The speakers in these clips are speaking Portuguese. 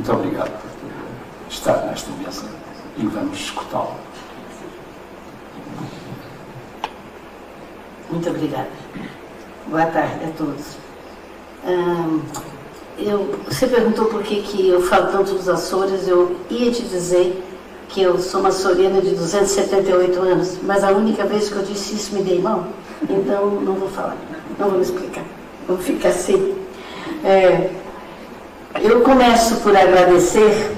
Muito obrigado por estar nesta mesa e vamos escutá-lo. Muito obrigada. Boa tarde a todos. Você perguntou por que eu falo tanto dos Açores. Eu ia te dizer que eu sou uma açoriana de 278 anos, mas a única vez que eu disse isso me dei mal, então não vou falar, não vou me explicar, vou ficar assim. Eu começo por agradecer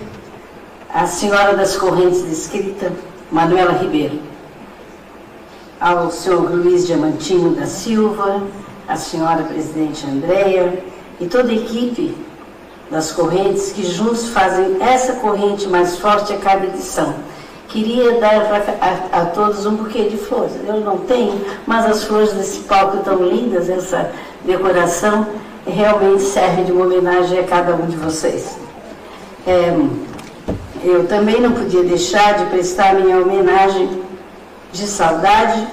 à Senhora das Correntes de Escrita, Manuela Ribeiro, ao senhor Luiz Diamantino da Silva, à senhora presidente Andréia e toda a equipe das correntes que juntos fazem essa corrente mais forte a cada edição. Queria dar a todos um buquê de flores. Eu não tenho, mas as flores desse palco tão lindas, essa decoração, realmente serve de uma homenagem a cada um de vocês. Eu também não podia deixar de prestar minha homenagem de saudade,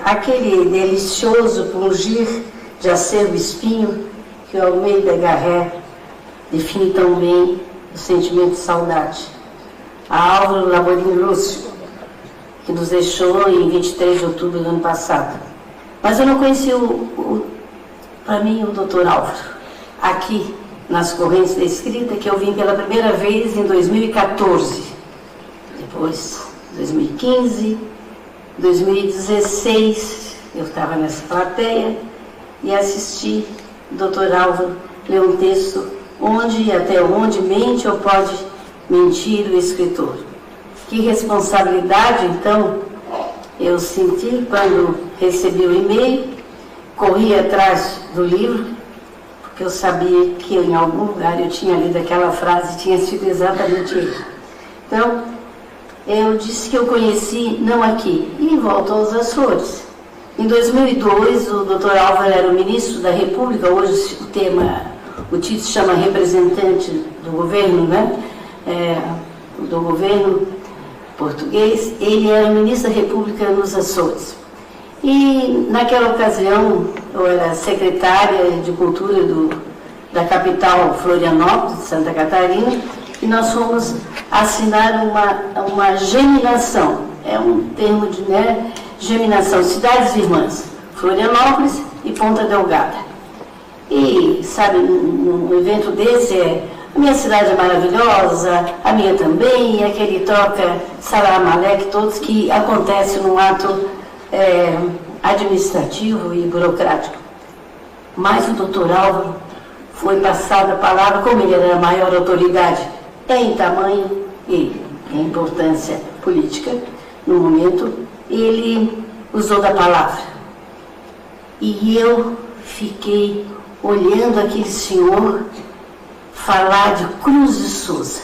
aquele delicioso pungir de acervo espinho que o Almeida Garré define tão bem o sentimento de saudade. A Álvaro Laborim Lúcio, que nos deixou em 23 de outubro do ano passado. Mas eu não conheci para mim, o Dr. Álvaro, aqui nas Correntes da Escrita, que eu vim pela primeira vez em 2014. Depois, 2015, 2016, eu estava nessa plateia e assisti o Dr. Álvaro ler um texto onde e até onde mente ou pode mentir o escritor. Que responsabilidade, então, eu senti quando recebi o e-mail, corri atrás do livro, porque eu sabia que em algum lugar eu tinha lido aquela frase, tinha sido exatamente ele. Então, eu disse que eu conheci, não aqui, e volto aos Açores. Em 2002, o Dr. Álvaro era o ministro da República, hoje o título se chama representante do governo, né? Do governo português. Ele era ministro da República nos Açores. E naquela ocasião, eu era secretária de Cultura da capital Florianópolis, de Santa Catarina, e nós fomos assinar uma geminação, um termo de geminação, cidades irmãs, Florianópolis e Ponta Delgada. E, sabe, um evento desse a minha cidade é maravilhosa, a minha também, e aquele troca salamaleque todos que acontece num ato administrativo e burocrático. Mas o Dr. Álvaro foi passada a palavra, como ele era a maior autoridade em tamanho e em importância política no momento, ele usou da palavra. E eu fiquei olhando aquele senhor falar de Cruz de Souza,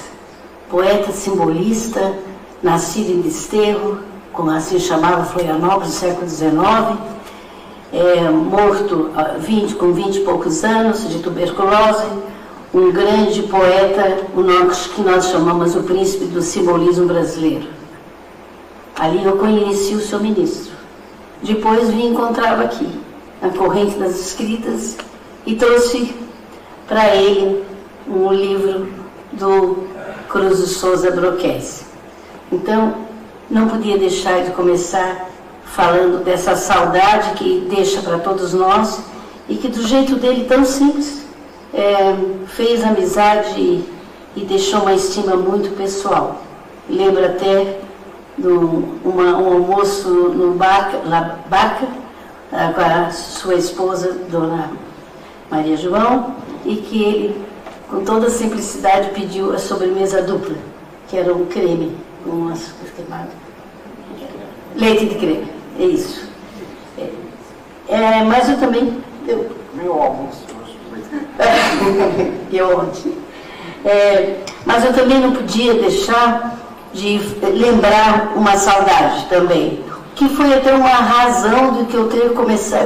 poeta simbolista, nascido em Desterro, como assim chamava Florianópolis, no século XIX, morto com 20 e poucos anos, de tuberculose, um grande poeta, o nome que nós chamamos o príncipe do simbolismo brasileiro. Ali eu conheci o seu ministro. Depois vim encontrá-lo aqui, na Corrente das Escritas, e trouxe para ele um livro do Cruz de Souza Broquese. Então, não podia deixar de começar falando dessa saudade que deixa para todos nós e que do jeito dele tão simples fez amizade e deixou uma estima muito pessoal. Lembro até de um almoço no Barca com a sua esposa, Dona Maria João, e que ele, com toda simplicidade, pediu a sobremesa dupla, que era um creme, leite de creme, é isso. Mas eu também... Meu almoço. Eu ontem. Mas eu também não podia deixar de lembrar uma saudade também, que foi até uma razão de que eu ter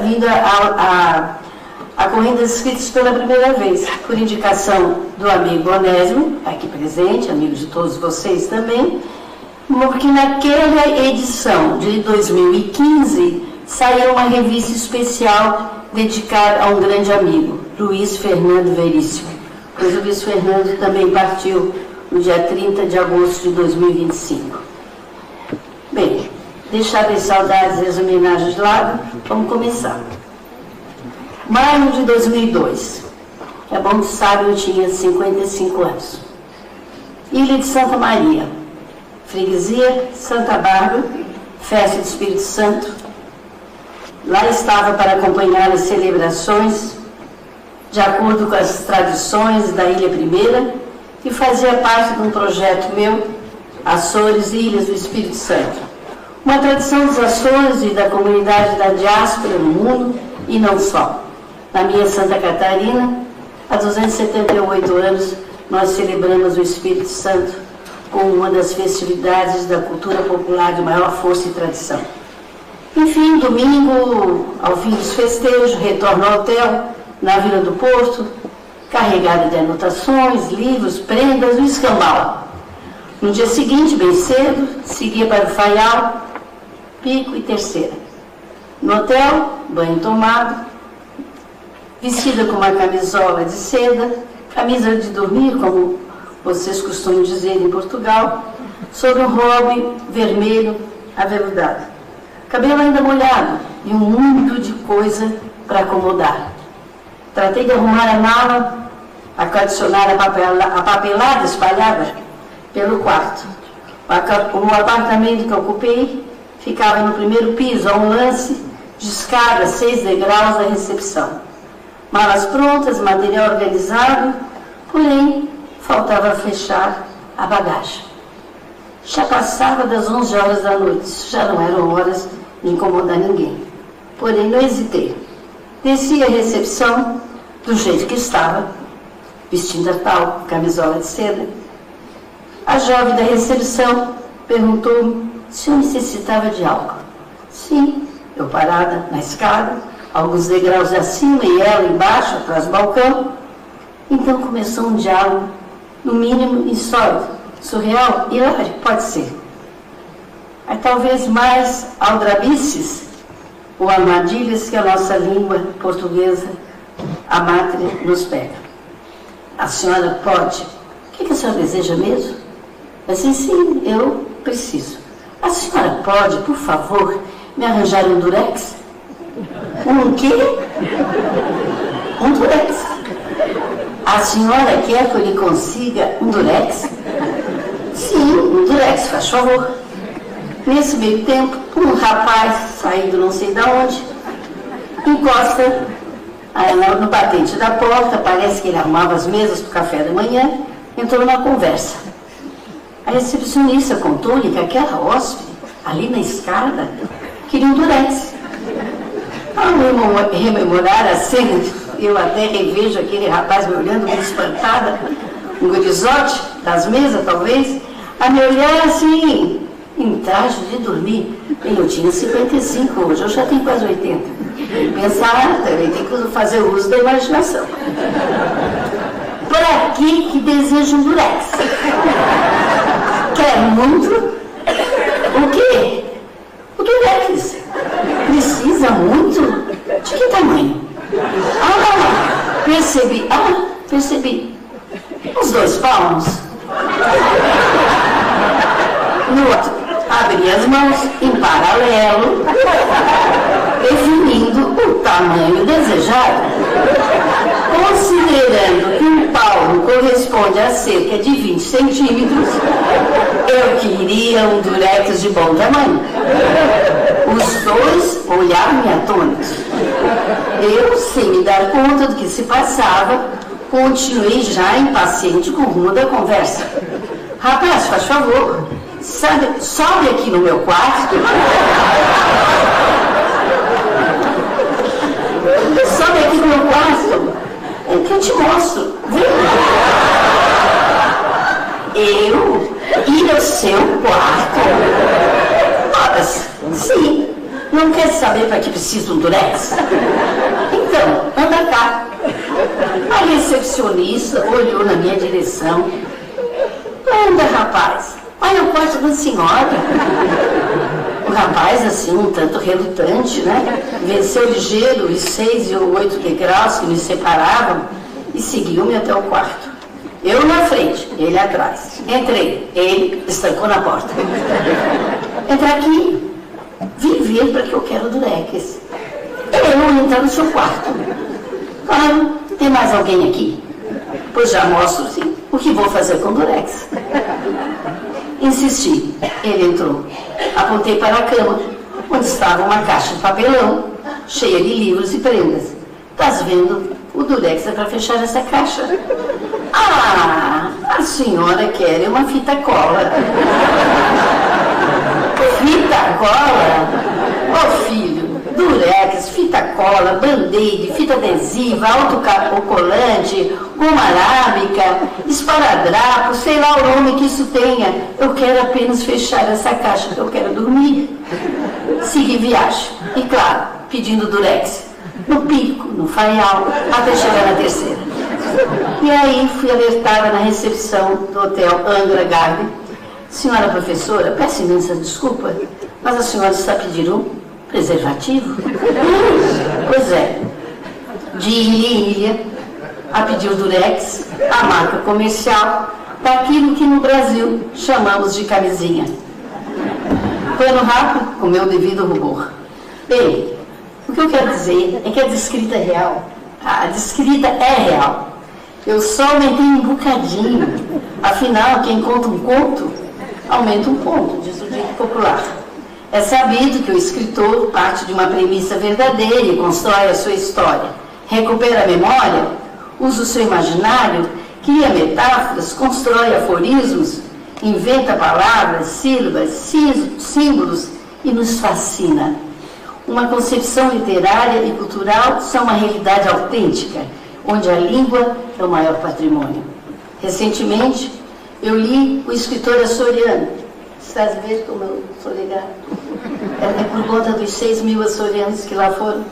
vindo a Corrente das Escritas pela primeira vez, por indicação do amigo Onésimo, aqui presente, amigo de todos vocês também, porque naquela edição de 2015 saiu uma revista especial dedicada a um grande amigo, Luiz Fernando Veríssimo, pois o Luiz Fernando também partiu no dia 30 de agosto de 2025. Bem, deixar as saudades e as homenagens de lado, vamos começar. Maio de 2002. É bom que sabe, eu tinha 55 anos. Ilha de Santa Maria, freguesia Santa Bárbara, festa do Espírito Santo. Lá estava para acompanhar as celebrações de acordo com as tradições da Ilha Primeira e fazia parte de um projeto meu, Açores e Ilhas do Espírito Santo. Uma tradição dos Açores e da comunidade da diáspora no mundo e não só. Na minha Santa Catarina, há 278 anos, nós celebramos o Espírito Santo como uma das festividades da cultura popular de maior força e tradição. Enfim, domingo, ao fim dos festejos, retorno ao hotel, na Vila do Porto, carregada de anotações, livros, prendas, o escambau. No dia seguinte, bem cedo, seguia para o Faial, Pico e Terceira. No hotel, banho tomado, vestida com uma camisola de seda, camisa de dormir, como vocês costumam dizer em Portugal, sobre um robe vermelho aveludado. Cabelo ainda molhado e um mundo de coisa para acomodar. Tratei de arrumar a mala, acondicionar a papelada espalhada pelo quarto. O apartamento que ocupei ficava no primeiro piso, a um lance de escada, 6 degraus da recepção. Malas prontas, material organizado, porém, faltava fechar a bagagem. Já passava das 11 horas da noite, já não eram horas de incomodar ninguém. Porém, não hesitei. Desci a recepção do jeito que estava, vestindo a tal camisola de seda. A jovem da recepção perguntou-me se eu necessitava de álcool. Sim, eu parada na escada, alguns degraus acima e ela embaixo, atrás do balcão. Então começou um diálogo, no mínimo insólito, surreal, hilário, pode ser. Há talvez mais aldrabices ou armadilhas que a nossa língua portuguesa, a mátria, nos pega. A senhora pode? O que a senhora deseja mesmo? Assim, sim, eu preciso. A senhora pode, por favor, me arranjar um durex? Um quê? Um durex. A senhora quer que eu lhe consiga um durex? Sim, um durex, faz favor. Nesse meio tempo, um rapaz, saindo não sei de onde, encosta no batente da porta, parece que ele arrumava as mesas para o café da manhã, entrou numa conversa. A recepcionista contou-lhe que aquela hóspede, ali na escada, queria um durex. Ao rememorar a cena, eu até revejo aquele rapaz me olhando meio espantada, um gurizote das mesas, talvez, a me olhar assim, em traje de dormir. Bem, eu tinha 55 hoje, eu já tenho quase 80. Pensar, também tem que fazer uso da imaginação. Para que deseja um durex? Quer muito? O quê? O durex. Precisa muito? De que tamanho? Percebi. Uns 2 palmos. No outro, abri as mãos em paralelo, definindo o tamanho desejado. Considerando que um palmo corresponde a cerca de 20 centímetros, eu queria um durex de bom tamanho. Os dois olharam-me atônitos. Eu, sem me dar conta do que se passava, continuei já impaciente com o rumo da conversa. Rapaz, faz favor, sobe aqui no meu quarto. Sobe aqui no meu quarto, que eu te mostro. Vem. Eu ir ao seu quarto? Ora, sim. Não quer saber para que preciso de um durex? Então, anda cá. A recepcionista olhou na minha direção. Anda, rapaz. Olha o quarto da senhora. O rapaz, assim, um tanto relutante, né? Venceu ligeiro os 6 e 8 degraus que me separavam e seguiu-me até o quarto. Eu na frente, ele atrás. Entrei, ele estancou na porta. Entra aqui, vim ver para que eu quero durex. Eu entrar no seu quarto. Claro, tem mais alguém aqui? Pois já mostro, sim, o que vou fazer com durex. Insisti, ele entrou. Apontei para a cama, onde estava uma caixa de papelão, cheia de livros e prendas. Estás vendo? O durex é para fechar essa caixa. Ah, a senhora quer uma fita cola. Fita cola? Ô filho, durex, fita cola, band-aid, fita adesiva, autocolante, goma arábica, esparadrapo, sei lá o nome que isso tenha. Eu quero apenas fechar essa caixa, que eu quero dormir. Segui viagem. E claro, pedindo durex. No pico, no faial, até chegar na terceira. E aí fui alertada na recepção do hotel Angra Garden. Senhora professora, peço imensa desculpa, mas a senhora está pedindo um preservativo? Pois é, de ilha em ilha, a pedir o durex, a marca comercial, daquilo que no Brasil chamamos de camisinha. Plano rápido, com meu devido rubor. Bem, o que eu quero dizer é que a descrita é real. A descrita é real. Eu só aumentei um bocadinho. Afinal, quem conta um conto, aumenta um ponto, diz o dito popular. É sabido que o escritor parte de uma premissa verdadeira e constrói a sua história. Recupera a memória, usa o seu imaginário, cria metáforas, constrói aforismos, inventa palavras, sílabas, símbolos e nos fascina. Uma concepção literária e cultural são uma realidade autêntica, onde a língua é o maior patrimônio. Recentemente, eu li o escritor açoriano. Estás a ver como eu sou legal? É por conta dos 6.000 açorianos que lá foram.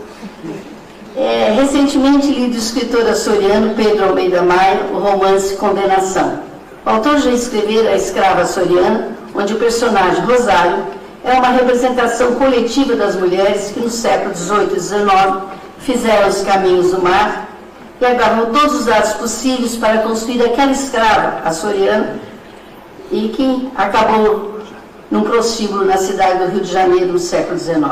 Recentemente li do escritor açoriano Pedro Almeida Maia o romance Condenação. O autor já escrevera A Escrava Açoriana, onde o personagem Rosário é uma representação coletiva das mulheres que no século XVIII e XIX fizeram os caminhos do mar e agarrou todos os atos possíveis para construir aquela escrava açoriana e que acabou num prostíbulo na cidade do Rio de Janeiro no século XIX.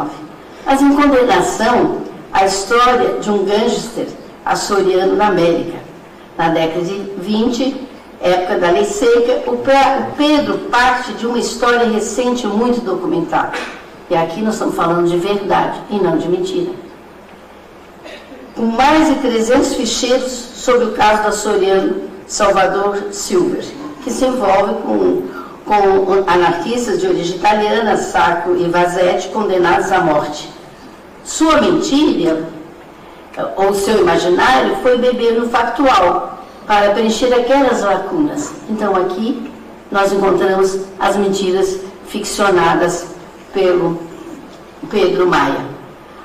Mas em Condenação, a história de um gangster açoriano na América. Na década de 20, época da Lei Seca, o Pedro parte de uma história recente muito documentada. E aqui nós estamos falando de verdade e não de mentira. Com mais de 300 ficheiros sobre o caso do açoriano Salvador Silver, que se envolve com anarquistas de origem italiana, Sacco e Vasetti, condenados à morte. Sua mentira, ou seu imaginário, foi beber no factual, para preencher aquelas lacunas. Então aqui nós encontramos as mentiras ficcionadas pelo Pedro Maia.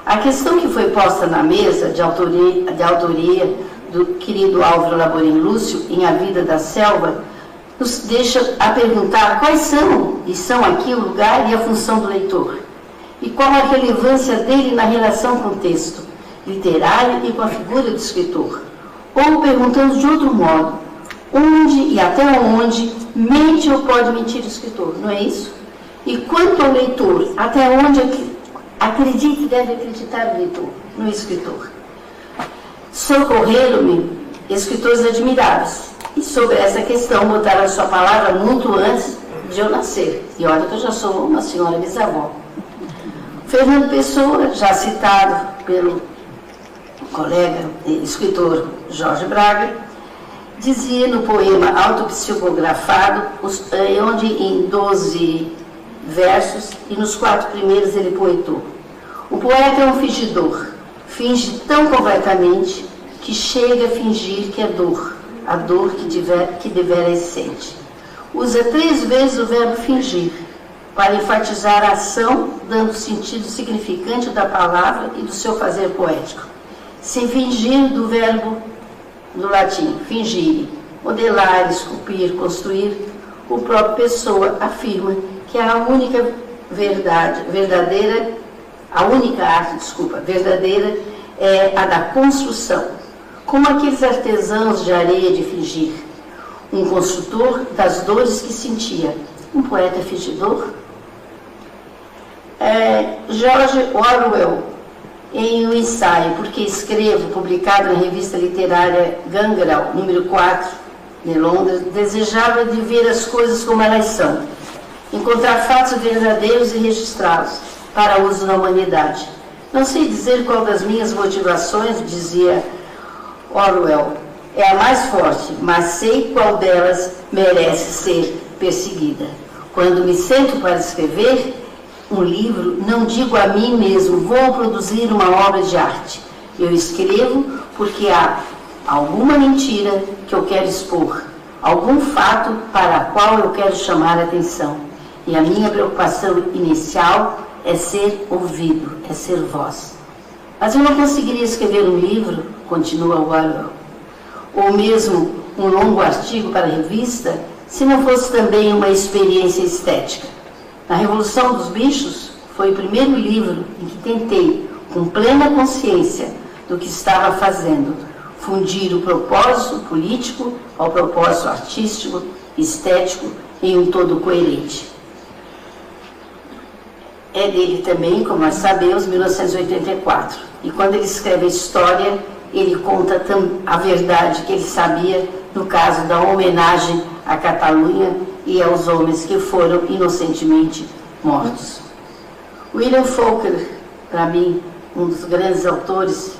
A questão que foi posta na mesa de autoria do querido Álvaro Laborim Lúcio em A Vida da Selva nos deixa a perguntar quais são aqui o lugar e a função do leitor e qual a relevância dele na relação com o texto literário e com a figura do escritor. Ou perguntando de outro modo, onde e até onde mente ou pode mentir o escritor, não é isso? E quanto ao leitor, até onde acredita e deve acreditar o leitor, no escritor? Socorreram-me escritores admiráveis, e sobre essa questão botaram a sua palavra muito antes de eu nascer. E olha que eu já sou uma senhora bisavó. Fernando Pessoa, já citado pelo colega escritor Jorge Braga, dizia no poema autopsicografado, onde em 12 versos, e nos 4 primeiros ele poetou: o poeta é um fingidor, finge tão completamente que chega a fingir que é dor, a dor que deveras sente. Usa 3 vezes o verbo fingir, para enfatizar a ação, dando sentido significante da palavra e do seu fazer poético. Se fingir do verbo do latim, fingir, modelar, esculpir, construir, o próprio Pessoa afirma que a única verdadeira é a da construção, como aqueles artesãos de areia de fingir. um construtor das dores que sentia, um poeta fingidor. George Orwell, em um ensaio Porque Escrevo, publicado na revista literária Gangrel, número 4, de Londres, desejava de ver as coisas como elas são, encontrar fatos verdadeiros e registrá-los para uso na humanidade. Não sei dizer qual das minhas motivações, dizia Orwell, é a mais forte, mas sei qual delas merece ser perseguida. Quando me sento para escrever um livro, não digo a mim mesmo, vou produzir uma obra de arte. Eu escrevo porque há alguma mentira que eu quero expor, algum fato para o qual eu quero chamar a atenção. E a minha preocupação inicial é ser ouvido, é ser voz. Mas eu não conseguiria escrever um livro, continua Orwell, ou mesmo um longo artigo para a revista, se não fosse também uma experiência estética. A Revolução dos Bichos foi o primeiro livro em que tentei, com plena consciência do que estava fazendo, fundir o propósito político ao propósito artístico, estético, em um todo coerente. É dele também, como nós sabemos, 1984. E quando ele escreve a história, ele conta a verdade que ele sabia no caso da homenagem à Catalunha e aos homens que foram inocentemente mortos. William Faulkner, para mim, um dos grandes autores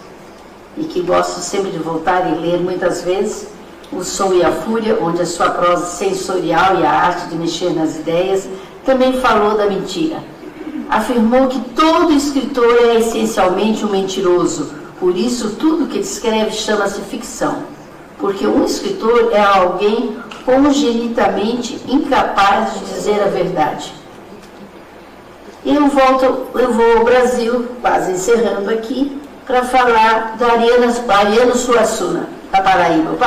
e que gosto sempre de voltar e ler muitas vezes, O Som e a Fúria, onde a sua prosa sensorial e a arte de mexer nas ideias, também falou da mentira. Afirmou que todo escritor é essencialmente um mentiroso, por isso tudo que ele escreve chama-se ficção, porque um escritor é alguém congenitamente incapaz de dizer a verdade. Eu vou ao Brasil, quase encerrando aqui, para falar da Ariano Suassuna, da Paraíba. O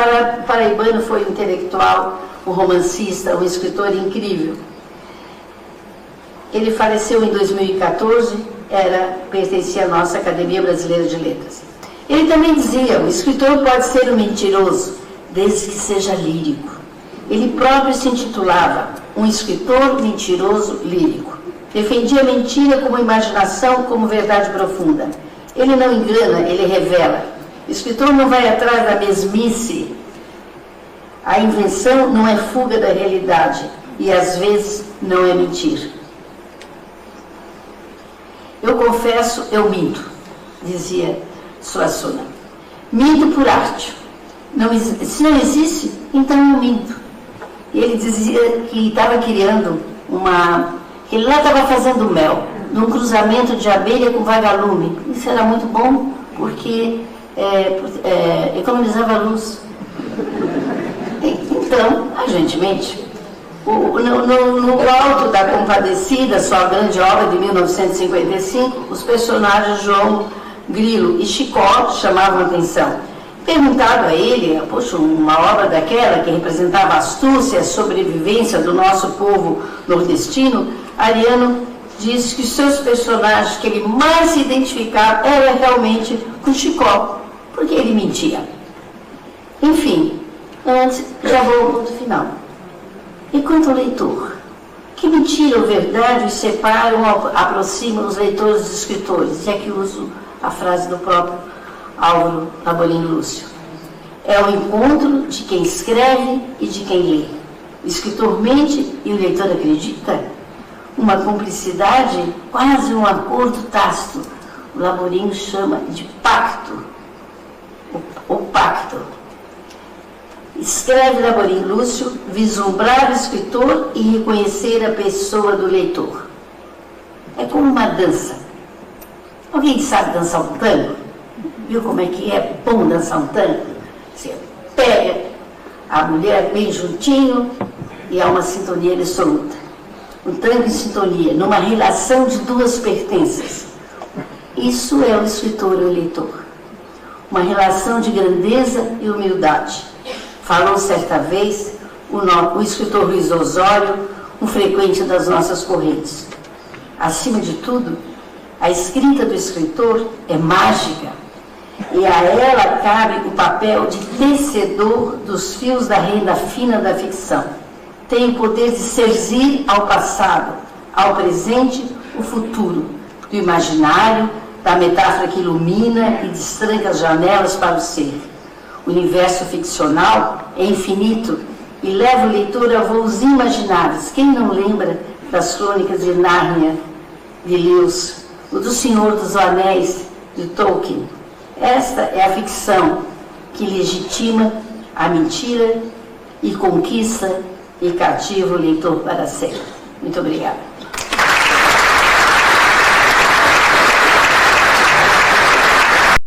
paraibano foi um intelectual, um romancista, um escritor incrível. Ele faleceu em 2014, pertencia à nossa Academia Brasileira de Letras. Ele também dizia, o escritor pode ser um mentiroso, desde que seja lírico. Ele próprio se intitulava um escritor mentiroso lírico. Defendia a mentira como imaginação, como verdade profunda. Ele não engana, ele revela. O escritor não vai atrás da mesmice. A invenção não é fuga da realidade e às vezes não é mentir. Eu confesso, eu minto, dizia Suassuna. Minto por arte. Se não existe, então eu minto. E ele dizia que estava criando que ele lá estava fazendo mel, num cruzamento de abelha com vagalume. Isso era muito bom, porque economizava luz. Então, a gente mente. No Alto da Compadecida, sua grande obra de 1955, os personagens João Grilo e Chicó chamavam a atenção. Perguntado a ele, poxa, uma obra daquela que representava a astúcia e a sobrevivência do nosso povo nordestino, Ariano disse que os seus personagens que ele mais se identificava era realmente com Chicó, porque ele mentia. Enfim, antes, já vou ao ponto final. E quanto ao leitor? Que mentira ou verdade os separam, aproximam os leitores dos escritores? E aqui uso a frase do próprio Álvaro Laborim Lúcio. É o encontro de quem escreve e de quem lê. O escritor mente e o leitor acredita? Uma cumplicidade, quase um acordo tácito. O Laborim chama de pacto. O pacto. Escreve Laborim Lúcio, vislumbrar o escritor e reconhecer a pessoa do leitor. É como uma dança. Alguém sabe dançar um tango? Viu como é que é bom dançar um tango? Você pega a mulher bem juntinho e há uma sintonia absoluta. Um tango em sintonia, numa relação de duas pertenças. Isso é o escritor e o leitor. Uma relação de grandeza e humildade. Falou certa vez o escritor Luiz Osório, um frequente das nossas correntes. Acima de tudo, a escrita do escritor é mágica. E a ela cabe o papel de tecedor dos fios da renda fina da ficção. Tem o poder de serzir ao passado, ao presente, o futuro, do imaginário, da metáfora que ilumina e destranca as janelas para o ser. O universo ficcional é infinito e leva o leitor a voos imagináveis. Quem não lembra das Crônicas de Nárnia, de Lewis, o do Senhor dos Anéis, de Tolkien? Esta é a ficção que legitima a mentira e conquista e cativa o leitor para sempre. Muito obrigada.